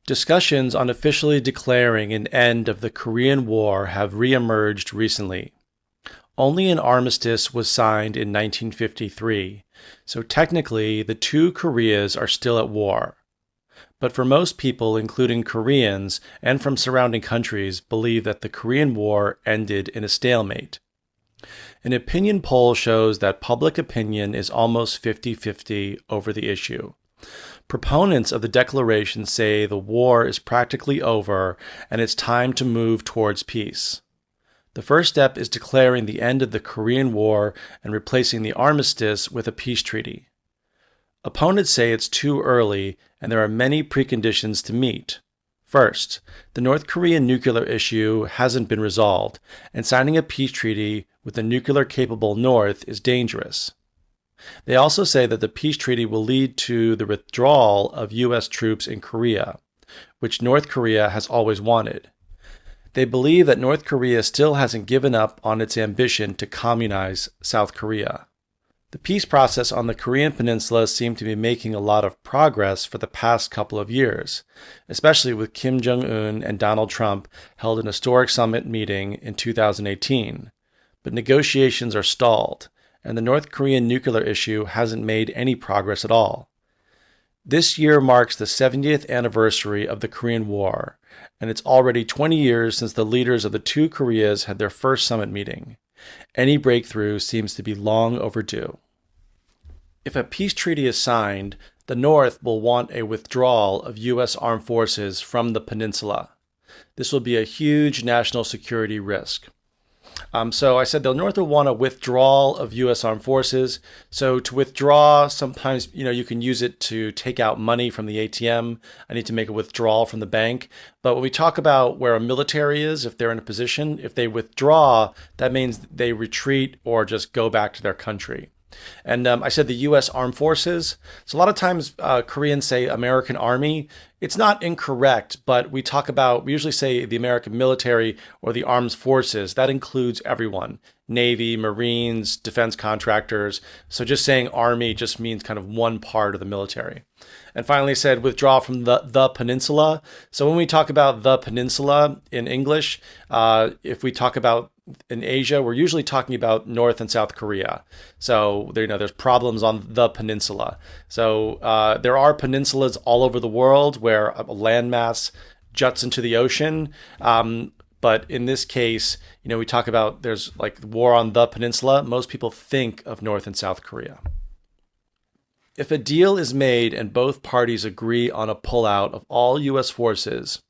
Discussions on officially declaring an end of the Korean War have re-emerged recently. Only an armistice was signed in 1953, so technically the two Koreas are still at war. But for most people, including Koreans and from surrounding countries, believe that the Korean War ended in a stalemate. An opinion poll shows that public opinion is almost 50-50 over the issue. Proponents of the declaration say the war is practically over and it's time to move towards peace. The first step is declaring the end of the Korean War and replacing the armistice with a peace treaty. Opponents say it's too early and there are many preconditions to meet. First, the North Korean nuclear issue hasn't been resolved, and signing a peace treaty with a nuclear-capable North is dangerous. They also say that the peace treaty will lead to the withdrawal of U.S. troops in Korea, which North Korea has always wanted. They believe that North Korea still hasn't given up on its ambition to communize South Korea. The peace process on the Korean peninsula seemed to be making a lot of progress for the past couple of years, especially with Kim Jong-un and Donald Trump held an historic summit meeting in 2018. But negotiations are stalled, and the North Korean nuclear issue hasn't made any progress at all. This year marks the 70th anniversary of the Korean War, and it's already 20 years since the leaders of the two Koreas had their first summit meeting. Any breakthrough seems to be long overdue. If a peace treaty is signed, the North will want a withdrawal of U.S. armed forces from the peninsula. This will be a huge national security risk. So I said the North will want a withdrawal of U.S. armed forces. So to withdraw, sometimes, you can use it to take out money from the ATM. I need to make a withdrawal from the bank. But when we talk about where a military is, if they're in a position, if they withdraw, that means they retreat or just go back to their country. And I said the U.S. Armed Forces. So a lot of times Koreans say American Army. It's not incorrect, but we usually say the American military or the armed forces. That includes everyone, Navy, Marines, defense contractors. So just saying Army just means kind of one part of the military. And finally said withdraw from the peninsula. So when we talk about the peninsula in English, if we talk about in Asia, we're usually talking about North and South Korea. So there's problems on the peninsula. So there are peninsulas all over the world where a landmass juts into the ocean. But in this case, we talk about there's like war on the peninsula. Most people think of North and South Korea. If a deal is made and both parties agree on a pullout of all U.S. forces,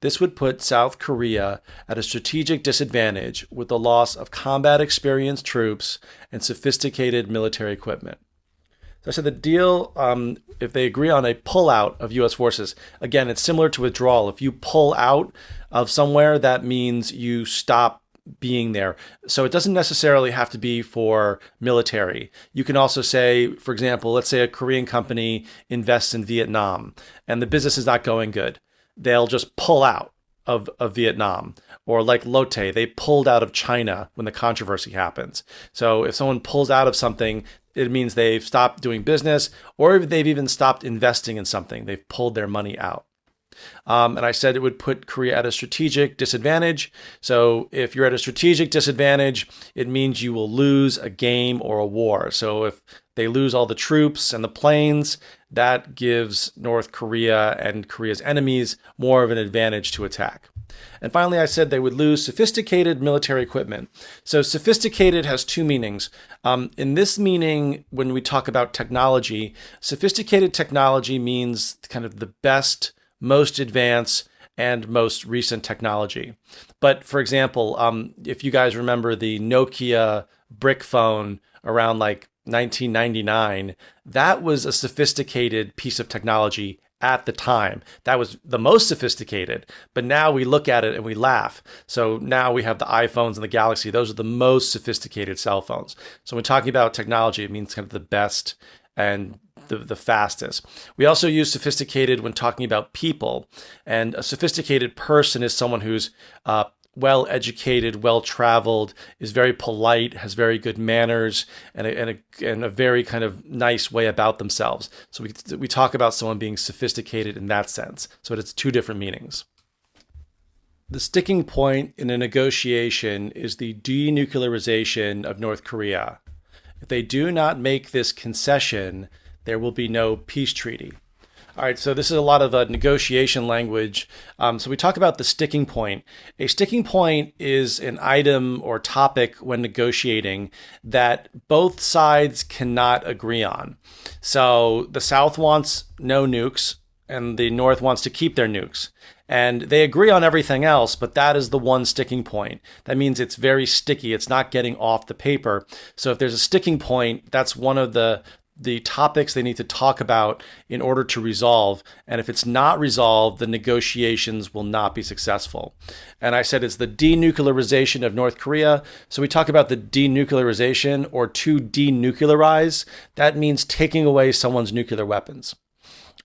this would put South Korea at a strategic disadvantage with the loss of combat experienced troops and sophisticated military equipment. So I said the deal, if they agree on a pullout of U.S. forces, again, it's similar to withdrawal. If you pull out of somewhere, that means you stop being there. So it doesn't necessarily have to be for military. You can also say, for example, let's say a Korean company invests in Vietnam and the business is not going good. They'll just pull out of Vietnam. Or like Lotte, they pulled out of China when the controversy happens. So if someone pulls out of something, it means they've stopped doing business, or they've even stopped investing in something. They've pulled their money out. And I said it would put Korea at a strategic disadvantage. So if you're at a strategic disadvantage, it means you will lose a game or a war. So if they lose all the troops and the planes, that gives North Korea and Korea's enemies more of an advantage to attack. And finally, I said they would lose sophisticated military equipment. So sophisticated has two meanings. In this meaning, when we talk about technology, sophisticated technology means kind of the best, most advanced, and most recent technology. But for example, if you guys remember the Nokia brick phone around like 1999, that was a sophisticated piece of technology at the time. That was the most sophisticated, but now we look at it and we laugh. So now we have the iPhones and the Galaxy. Those are the most sophisticated cell phones. So when talking about technology, it means kind of the best and the fastest. We also use sophisticated when talking about people, and a sophisticated person is someone who's well-educated, well-traveled, is very polite, has very good manners, and a very kind of nice way about themselves. So we talk about someone being sophisticated in that sense. So it's two different meanings. The sticking point in a negotiation is the denuclearization of North Korea. If they do not make this concession, there will be no peace treaty. All right, so this is a lot of negotiation language. So we talk about the sticking point. A sticking point is an item or topic when negotiating that both sides cannot agree on. So the South wants no nukes, and the North wants to keep their nukes. And they agree on everything else, but that is the one sticking point. That means it's very sticky. It's not getting off the paper. So if there's a sticking point, that's one of the topics they need to talk about in order to resolve. And if it's not resolved, the negotiations will not be successful. And I said it's the denuclearization of North Korea. So we talk about the denuclearization, or to denuclearize. That means taking away someone's nuclear weapons.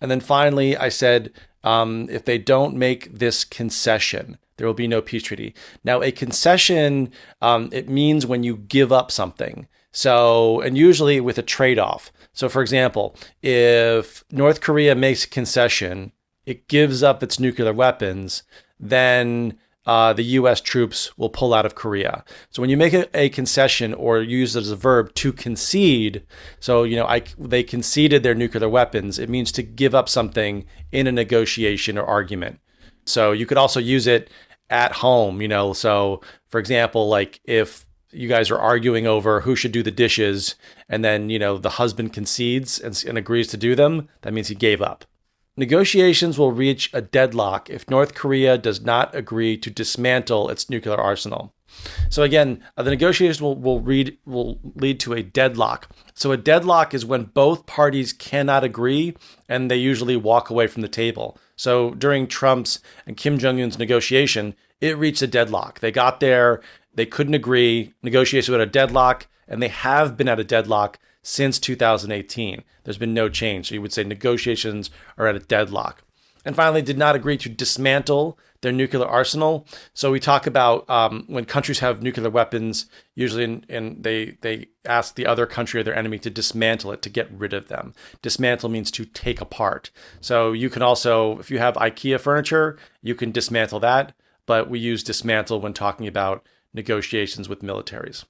And then finally, I said, if they don't make this concession, there will be no peace treaty. Now, a concession, it means when you give up something. So, and usually with a trade-off. So, for example, if North Korea makes a concession, it gives up its nuclear weapons, then the U.S. troops will pull out of Korea. So when you make a concession, or use it as a verb, to concede, so, they conceded their nuclear weapons, it means to give up something in a negotiation or argument. So you could also use it at home, so for example, like if you guys are arguing over who should do the dishes, and then, the husband concedes and agrees to do them, that means he gave up. Negotiations will reach a deadlock if North Korea does not agree to dismantle its nuclear arsenal. So again, the negotiations will lead to a deadlock. So a deadlock is when both parties cannot agree, and they usually walk away from the table. So during Trump's and Kim Jong-un's negotiation, it reached a deadlock. They got there, they couldn't agree, negotiations were at a deadlock, and they have been at a deadlock since 2018. There's been no change. So you would say negotiations are at a deadlock. And finally, did not agree to dismantle their nuclear arsenal. So we talk about when countries have nuclear weapons, usually and they ask the other country or their enemy to dismantle it, to get rid of them. Dismantle means to take apart. So you can also, if you have IKEA furniture, you can dismantle that. But we use dismantle when talking about negotiations with militaries.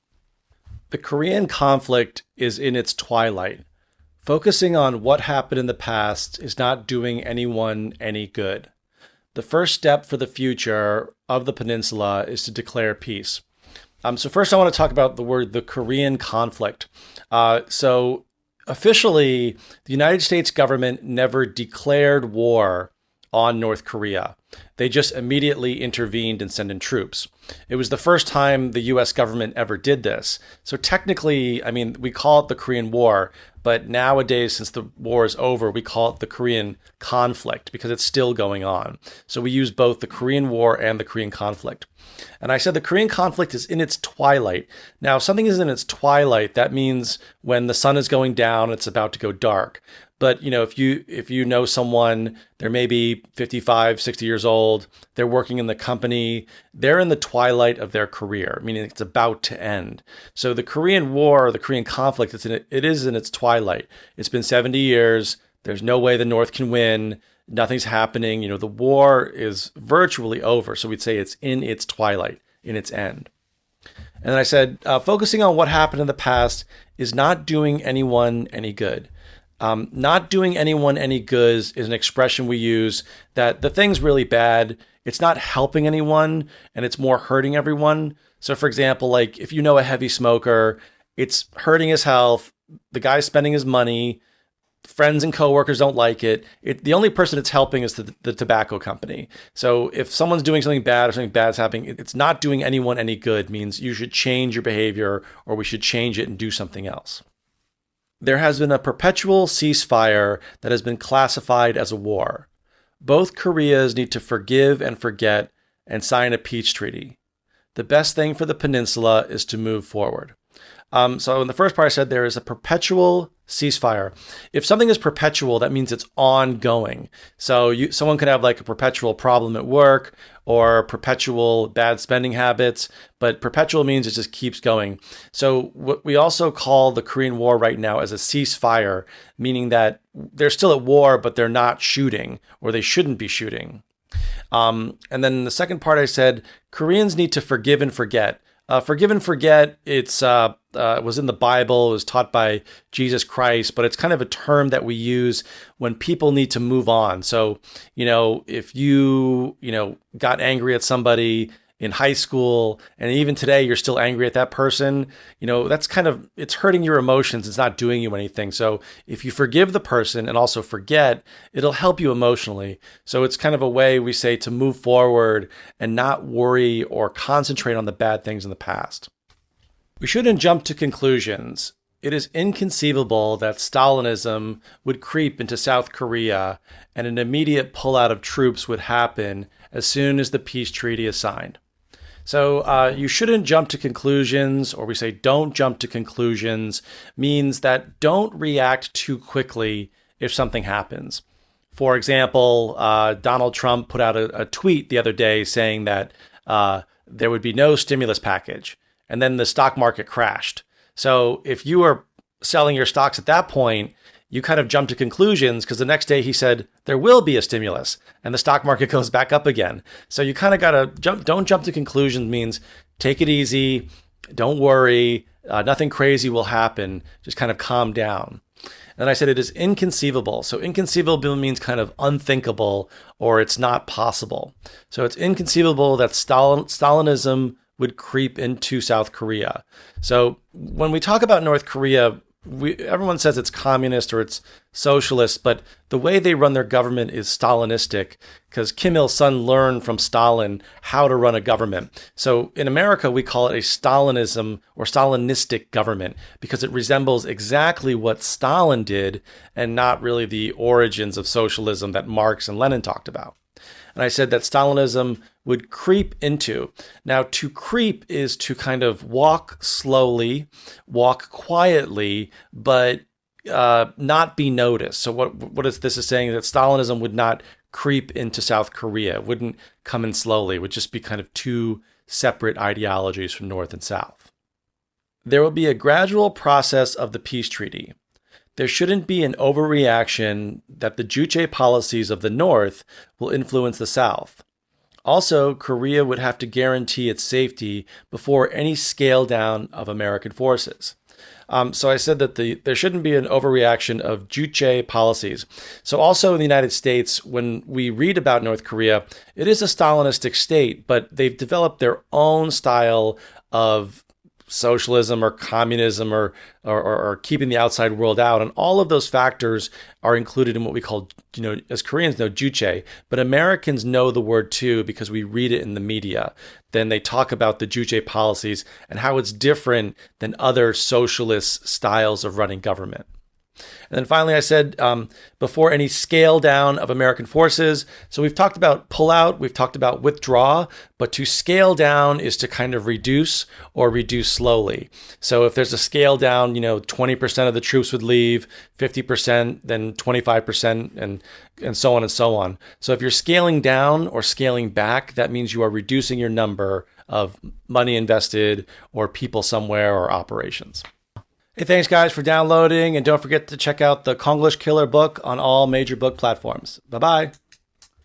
The Korean conflict is in its twilight. Focusing on what happened in the past is not doing anyone any good. The first step for the future of the peninsula is to declare peace. So first I want to talk about the Korean conflict. So officially, the United States government never declared war on North Korea. They just immediately intervened and sent in troops. It was the first time the US government ever did this. So technically, we call it the Korean War, but nowadays, since the war is over, we call it the Korean conflict because it's still going on. So we use both the Korean War and the Korean conflict. And I said the Korean conflict is in its twilight. Now, if something is in its twilight, that means when the sun is going down, it's about to go dark. But, if you know someone, they're maybe 55, 60 years old, they're working in the company, they're in the twilight of their career, meaning it's about to end. So the Korean War, the Korean conflict, it is in its twilight. It's been 70 years. There's no way the North can win. Nothing's happening. The war is virtually over. So we'd say it's in its twilight, in its end. And then I said, focusing on what happened in the past is not doing anyone any good. Not doing anyone any good is an expression we use that the thing's really bad. It's not helping anyone, and it's more hurting everyone. So for example, like if you know a heavy smoker, it's hurting his health. The guy's spending his money. Friends and coworkers don't like it. The only person it's helping is the tobacco company. So if someone's doing something bad or something bad's happening, it's not doing anyone any good means you should change your behavior, or we should change it and do something else. There has been a perpetual ceasefire that has been classified as a war. Both Koreas need to forgive and forget and sign a peace treaty. The best thing for the peninsula is to move forward. So in the first part, I said there is a perpetual ceasefire. If something is perpetual, that means it's ongoing. So someone could have like a perpetual problem at work or perpetual bad spending habits, but perpetual means it just keeps going. So what we also call the Korean War right now as a ceasefire, meaning that they're still at war, but they're not shooting, or they shouldn't be shooting. And then the second part I said, Koreans need to forgive and forget. Forgive and forget, it was in the Bible, it was taught by Jesus Christ, but it's kind of a term that we use when people need to move on. So, if you got angry at somebody in high school, and even today you're still angry at that person, that's it's hurting your emotions. It's not doing you anything. So if you forgive the person and also forget, it'll help you emotionally. So it's kind of a way we say to move forward and not worry or concentrate on the bad things in the past. We shouldn't jump to conclusions. It is inconceivable that Stalinism would creep into South Korea and an immediate pullout of troops would happen as soon as the peace treaty is signed. So you shouldn't jump to conclusions, or we say don't jump to conclusions, means that don't react too quickly if something happens. For example, Donald Trump put out a tweet the other day saying that there would be no stimulus package, and then the stock market crashed. So if you were selling your stocks at that point, you kind of jump to conclusions because the next day he said there will be a stimulus and the stock market goes back up again. So you kind of got to don't jump to conclusions means take it easy, don't worry, nothing crazy will happen, just kind of calm down. And I said it is inconceivable. So inconceivable means kind of unthinkable or it's not possible. So it's inconceivable that Stalinism would creep into South Korea. So when we talk about North Korea, everyone says it's communist or it's socialist, but the way they run their government is Stalinistic because Kim Il-sung learned from Stalin how to run a government. So in America, we call it a Stalinism or Stalinistic government because it resembles exactly what Stalin did and not really the origins of socialism that Marx and Lenin talked about. And I said that Stalinism would creep into. Now, to creep is to kind of walk slowly, walk quietly, but not be noticed. So this is saying that Stalinism would not creep into South Korea. It wouldn't come in slowly. It would just be kind of two separate ideologies from North and South. There will be a gradual process of the peace treaty. There shouldn't be an overreaction that the Juche policies of the North will influence the South. Also, Korea would have to guarantee its safety before any scale down of American forces. So I said that there shouldn't be an overreaction of Juche policies. So also in the United States, when we read about North Korea, it is a Stalinistic state, but they've developed their own style of socialism or communism or keeping the outside world out. And all of those factors are included in what we call, as Koreans know, Juche. But Americans know the word too because we read it in the media. Then they talk about the Juche policies and how it's different than other socialist styles of running government. And then finally, I said before any scale down of American forces. So we've talked about pull out, we've talked about withdraw, but to scale down is to kind of reduce or reduce slowly. So if there's a scale down, 20% of the troops would leave, 50%, then 25%, and so on and so on. So if you're scaling down or scaling back, that means you are reducing your number of money invested or people somewhere or operations. Hey, thanks guys for downloading, and don't forget to check out the Konglish Killer book on all major book platforms. Bye-bye.